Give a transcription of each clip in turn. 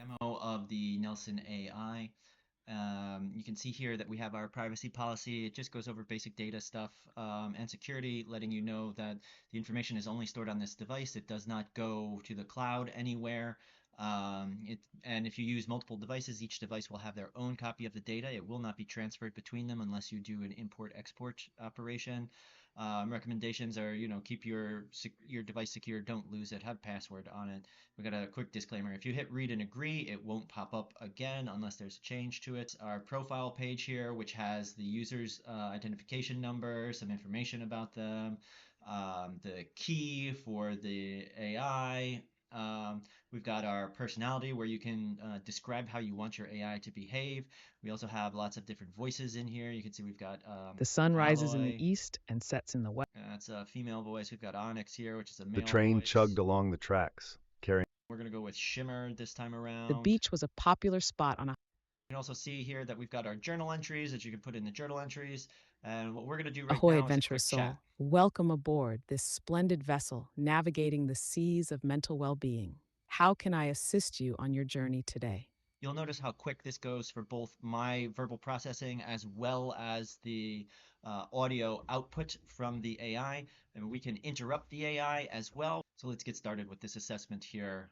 Demo of the Nelson AI. You can see here that we have our privacy policy. It just goes over basic data stuff and security, letting you know that the information is only stored on this device. It does not go to the cloud anywhere. And if you use multiple devices, each device will have their own copy of the data. It will not be transferred between them unless you do an import-export operation. Recommendations are, keep your device secure, don't lose it, have password on it. We got a quick disclaimer. If you hit read and agree, it won't pop up again unless there's a change to it. Our profile page here, which has the user's identification number, some information about them, the key for the AI. We've got our personality where you can describe how you want your AI to behave. We also have lots of different voices in here. You can see we've got The sun rises in the Alloy. east and sets in the west. That's a female voice. We've got Onyx here, which is a The male train voice. chugged along the tracks, carrying. We're going to go with Shimmer this time The around. beach was a popular spot on a You can also see here that we've got our journal entries that you can put in the journal entries. And what we're going to do right Ahoy, now is a adventurous quick chat. soul. Welcome aboard this splendid vessel navigating the seas of mental well-being. How can I assist you on your journey today? You'll notice how quick this goes for both my verbal processing as well as the audio output from the AI. And we can interrupt the AI as well. So let's get started with this assessment here.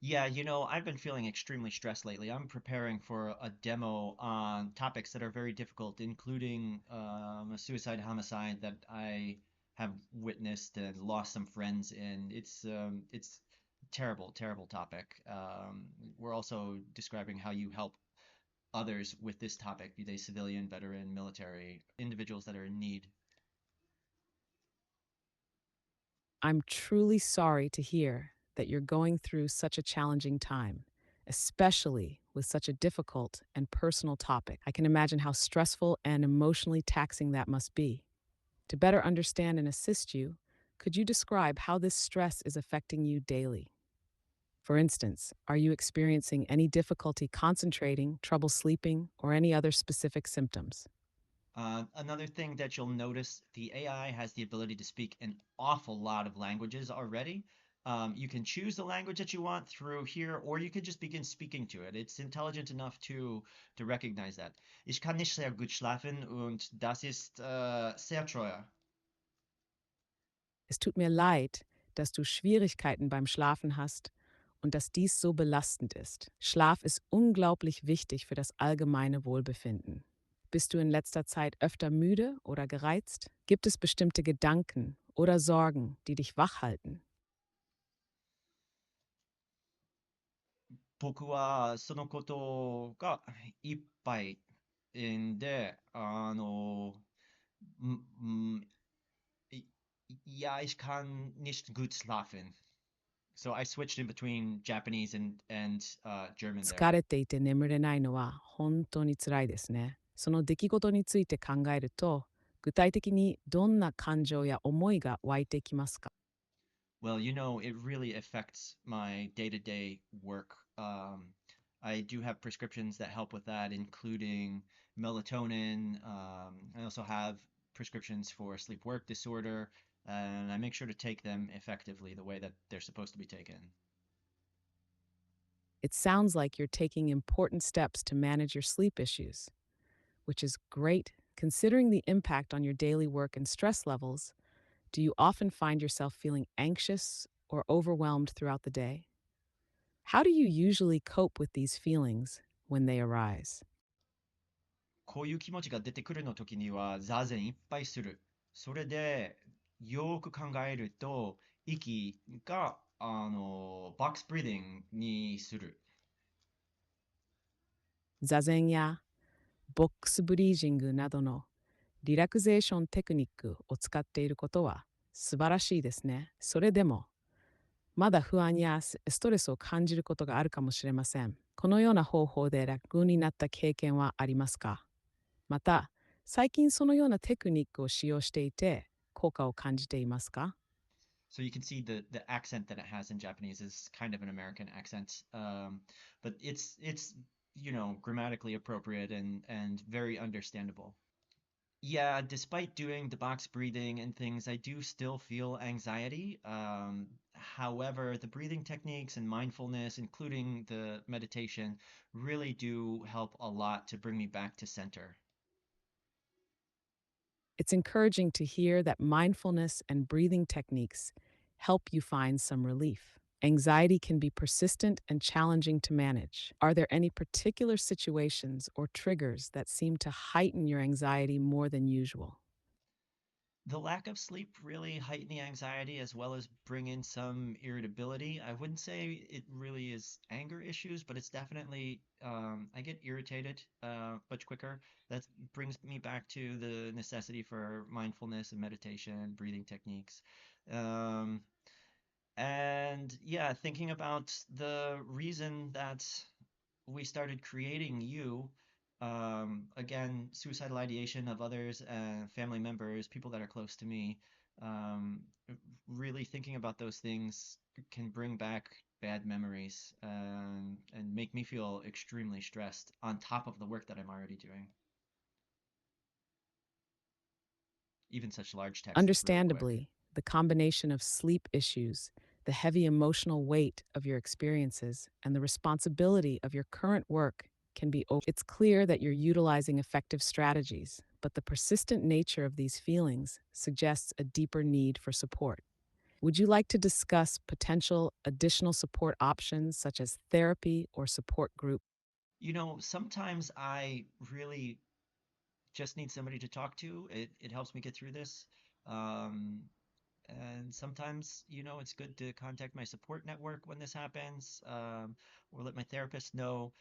Yeah, I've been feeling extremely stressed lately. I'm preparing for a demo on topics that are very difficult, including a suicide homicide that I have witnessed and lost some friends in. It's terrible, terrible topic. We're also describing how you help others with this topic, be they civilian, veteran, military, individuals that are in need. I'm truly sorry to hear that you're going through such a challenging time, especially with such a difficult and personal topic. I can imagine how stressful and emotionally taxing that must be. To better understand and assist you, could you describe how this stress is affecting you daily? For instance, are you experiencing any difficulty concentrating, trouble sleeping, or any other specific symptoms? Another thing that you'll notice, the AI has the ability to speak an awful lot of languages already. You can choose the language that you want through here, or you could just begin speaking to it. It's intelligent enough to recognize that. Ich kann nicht sehr gut schlafen und das ist sehr teuer. Es tut mir leid, dass du Schwierigkeiten beim Schlafen hast und dass dies so belastend ist. Schlaf ist unglaublich wichtig für das allgemeine Wohlbefinden. Bist du in letzter Zeit öfter müde oder gereizt? Gibt es bestimmte Gedanken oder Sorgen, die dich wach halten? 僕はそのことがいっぱいで、ja, ich kann nicht gut schlafen. So I switched in between Japanese and German there. 疲れていて眠れないのは本当に辛いですね。その出来事について考えると、具体的にどんな感情や思いが湧いてきますか？ Well, it really affects my day-to-day work. I do have prescriptions that help with that, including melatonin. I also have prescriptions for sleep work disorder, and I make sure to take them effectively the way that they're supposed to be taken. It sounds like you're taking important steps to manage your sleep issues, which is great considering the impact on your daily work and stress levels. Do you often find yourself feeling anxious or overwhelmed throughout the day? How do you usually cope with these feelings when they arise? こういう気持ちが出てくるの時には、座禅いっぱいする。それで、よく考えると、息が、ボックスブリーディングにする。座禅やボックスブリージングなどのリラクゼーションテクニックを使っていることは素晴らしいですね。それでも、まだ不安やストレスを感じることがあるかもしれません。このような方法で楽になった経験はありますか？また、最近そのようなテクニックを使用していて、効果を感じていますか？ So you can see the accent that it has in Japanese is kind of an American accent, but it's grammatically appropriate and very understandable. Yeah, despite doing the box breathing and things, I do still feel anxiety. However, the breathing techniques and mindfulness, including the meditation, really do help a lot to bring me back to center. It's encouraging to hear that mindfulness and breathing techniques help you find some relief. Anxiety can be persistent and challenging to manage. Are there any particular situations or triggers that seem to heighten your anxiety more than usual? The lack of sleep really heighten the anxiety as well as bring in some irritability. I wouldn't say it really is anger issues, but it's definitely, I get irritated much quicker. That brings me back to the necessity for mindfulness and meditation, breathing techniques. Um, and yeah, thinking about the reason that we started creating you, again, suicidal ideation of others and family members, people that are close to me, um, really thinking about those things can bring back bad memories and make me feel extremely stressed on top of the work that I'm already doing. Even such large text is really quick. Understandably, the combination of sleep issues, the heavy emotional weight of your experiences, and the responsibility of your current work can be over. It's clear that you're utilizing effective strategies, but the persistent nature of these feelings suggests a deeper need for support. Would you like to discuss potential additional support options such as therapy or support group? You know, sometimes I really just need somebody to talk to. It helps me get through this. Um, and sometimes, it's good to contact my support network when this happens, or let my therapist know.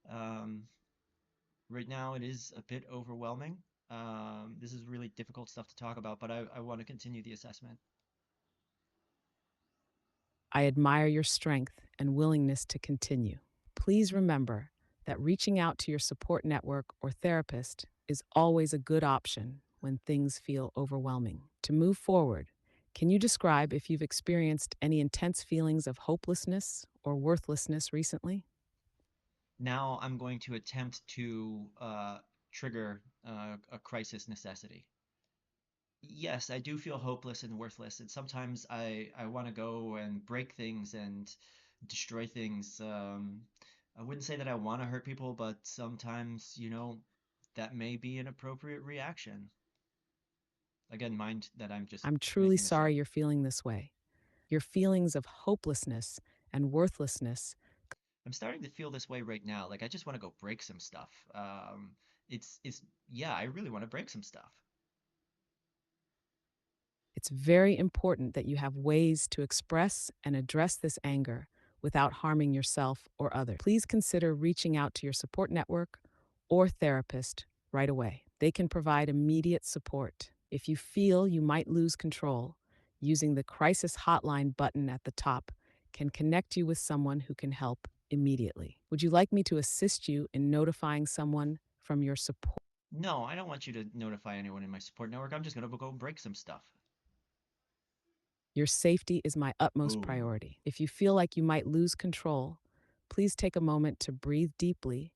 Um, right now, it is a bit overwhelming. This is really difficult stuff to talk about, but I want to continue the assessment. I admire your strength and willingness to continue. Please remember that reaching out to your support network or therapist is always a good option when things feel overwhelming. To move forward, can you describe if you've experienced any intense feelings of hopelessness or worthlessness recently? Now I'm going to attempt to trigger a crisis necessity. Yes, I do feel hopeless and worthless, and sometimes I want to go and break things and destroy things. I wouldn't say that I want to hurt people, but sometimes, that may be an appropriate reaction. Again, mind that I'm just I'm truly making this up. sorry you're feeling this way. Your feelings of hopelessness and worthlessness. I'm starting to feel this way right now. Like I just want to go break some stuff. It's yeah, I really want to break some stuff. It's very important that you have ways to express and address this anger without harming yourself or others. Please consider reaching out to your support network or therapist right away. They can provide immediate support. If you feel you might lose control, using the crisis hotline button at the top can connect you with someone who can help immediately. Would you like me to assist you in notifying someone from your support? No, I don't want you to notify anyone in my support network. I'm just gonna go break some stuff. Your safety is my utmost Boom. priority. If you feel like you might lose control, please take a moment to breathe deeply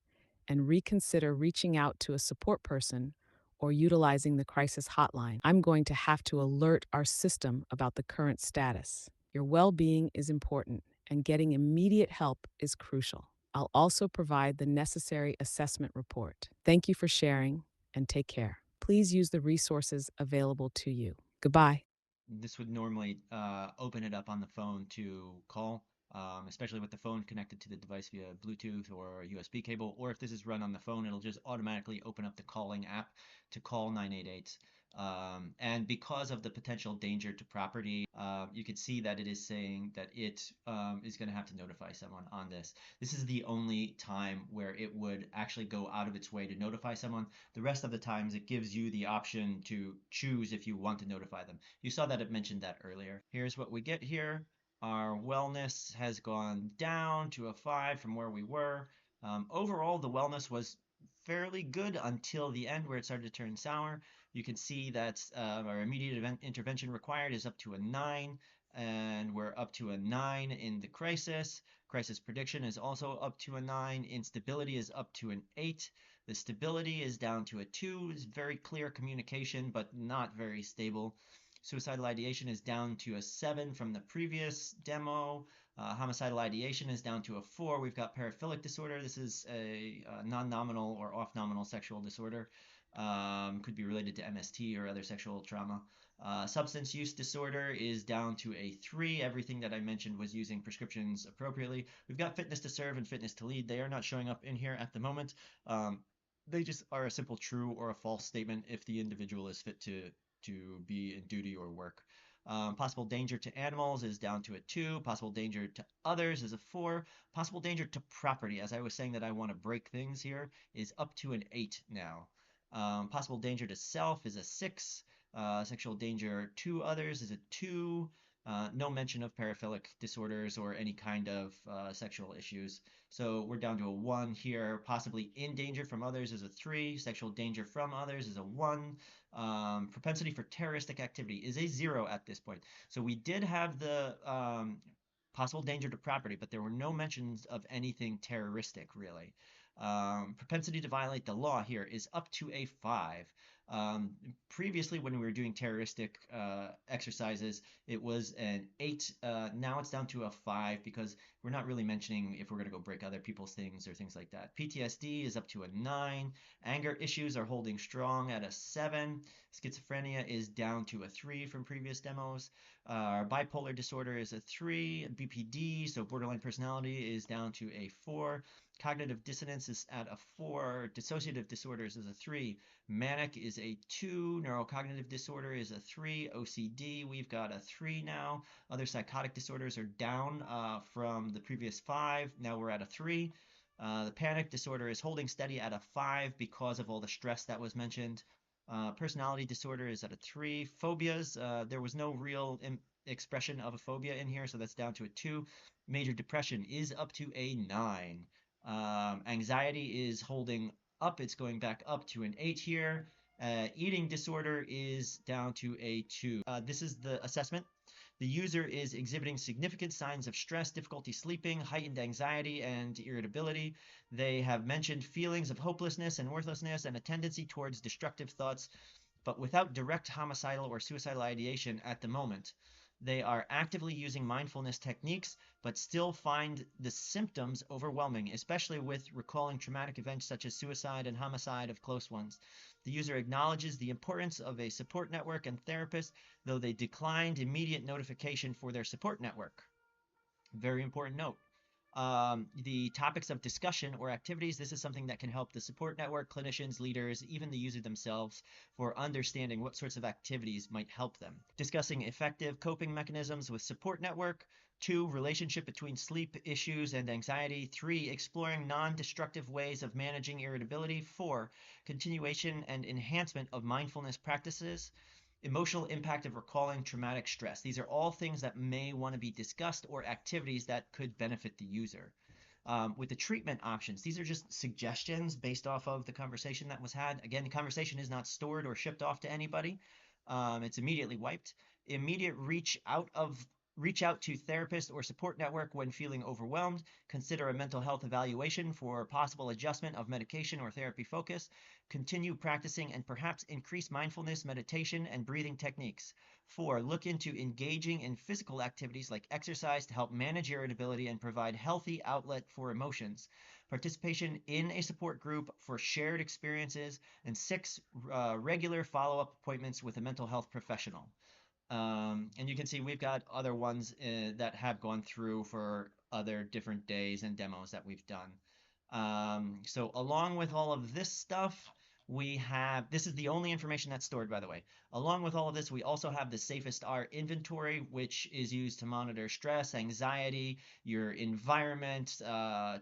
and reconsider reaching out to a support person or utilizing the crisis hotline. I'm going to have to alert our system about the current status. Your well being is important, and getting immediate help is crucial. I'll also provide the necessary assessment report. Thank you for sharing and take care. Please use the resources available to you. Goodbye. This would normally open it up on the phone to call, especially with the phone connected to the device via Bluetooth or a USB cable, or if this is run on the phone, it'll just automatically open up the calling app to call 988. And because of the potential danger to property, you can see that it is saying that it is going to have to notify someone on this. This is the only time where it would actually go out of its way to notify someone. The rest of the times, it gives you the option to choose if you want to notify them. You saw that it mentioned that earlier. Here's what we get here. Our wellness has gone down to a 5 from where we were. Overall, the wellness was fairly good until the end where it started to turn sour. You can see that our immediate intervention required is up to a 9, and we're up to a 9 in the crisis. Crisis prediction is also up to a 9. Instability is up to an 8. The stability is down to a 2, is very clear communication, but not very stable. Suicidal ideation is down to a 7 from the previous demo. Homicidal ideation is down to a 4. We've got paraphilic disorder. This is a non-nominal or off-nominal sexual disorder. Could be related to MST or other sexual trauma. Substance use disorder is down to a 3. Everything that I mentioned was using prescriptions appropriately. We've got fitness to serve and fitness to lead. They are not showing up in here at the moment. They just are a simple true or a false statement if the individual is fit to be in duty or work. Possible danger to animals is down to a 2. Possible danger to others is a 4. Possible danger to property, as I was saying that I want to break things here, is up to an 8 now. Possible danger to self is a 6. Sexual danger to others is a 2. No mention of paraphilic disorders or any kind of sexual issues. So we're down to a 1 here. Possibly in danger from others is a 3. Sexual danger from others is a 1. Propensity for terroristic activity is a 0 at this point. So we did have the possible danger to property, but there were no mentions of anything terroristic, really. Propensity to violate the law here is up to a 5. Previously, when we were doing terroristic exercises, it was an 8. Now it's down to a 5 because we're not really mentioning if we're going to go break other people's things or things like that. PTSD is up to a 9. Anger issues are holding strong at a 7. Schizophrenia is down to a 3 from previous demos. Bipolar disorder is a 3. BPD, so borderline personality, is down to a 4. Cognitive dissonance is at a 4. Dissociative disorders is a 3. Manic is a 2. Neurocognitive disorder is a 3. OCD, we've got a 3 now. Other psychotic disorders are down from the previous 5. Now we're at a 3. The panic disorder is holding steady at a 5 because of all the stress that was mentioned. Personality disorder is at a 3. Phobias, there was no real expression of a phobia in here, so that's down to a 2. Major depression is up to a 9. Anxiety is holding up. It's going back up to an 8 here. Eating disorder is down to a 2. This is the assessment. The user is exhibiting significant signs of stress, difficulty sleeping, heightened anxiety, and irritability. They have mentioned feelings of hopelessness and worthlessness and a tendency towards destructive thoughts, but without direct homicidal or suicidal ideation at the moment. They are actively using mindfulness techniques, but still find the symptoms overwhelming, especially with recalling traumatic events such as suicide and homicide of close ones. The user acknowledges the importance of a support network and therapist, though they declined immediate notification for their support network. Very important note. The topics of discussion or activities, this is something that can help the support network, clinicians, leaders, even the user themselves for understanding what sorts of activities might help them. Discussing effective coping mechanisms with support network. 2, relationship between sleep issues and anxiety. 3, exploring non-destructive ways of managing irritability. 4, continuation and enhancement of mindfulness practices. Emotional impact of recalling traumatic stress. These are all things that may want to be discussed or activities that could benefit the user. With the treatment options, these are just suggestions based off of the conversation that was had. Again, the conversation is not stored or shipped off to anybody. It's immediately wiped. Immediate reach out to therapist or support network when feeling overwhelmed. Consider a mental health evaluation for possible adjustment of medication or therapy focus. Continue practicing and perhaps increase mindfulness, meditation, and breathing techniques. 4, look into engaging in physical activities like exercise to help manage irritability and provide healthy outlet for emotions. Participation in a support group for shared experiences. And 6, regular follow-up appointments with a mental health professional. And you can see we've got other ones that have gone through for other different days and demos that we've done. So along with all of this stuff, this is the only information that's stored, by the way. Along with all of this, we also have the Safest R inventory, which is used to monitor stress, anxiety, your environment,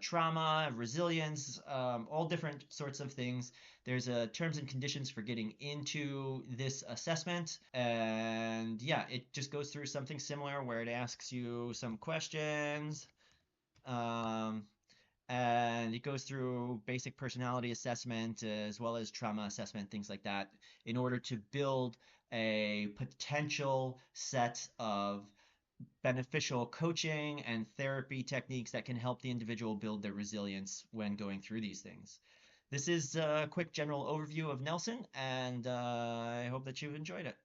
trauma, resilience, all different sorts of things. There's terms and conditions for getting into this assessment. And yeah, it just goes through something similar where it asks you some questions. And it goes through basic personality assessment as well as trauma assessment, things like that, in order to build a potential set of beneficial coaching and therapy techniques that can help the individual build their resilience when going through these things. this is a quick general overview of Nelson, and I hope that you've enjoyed it.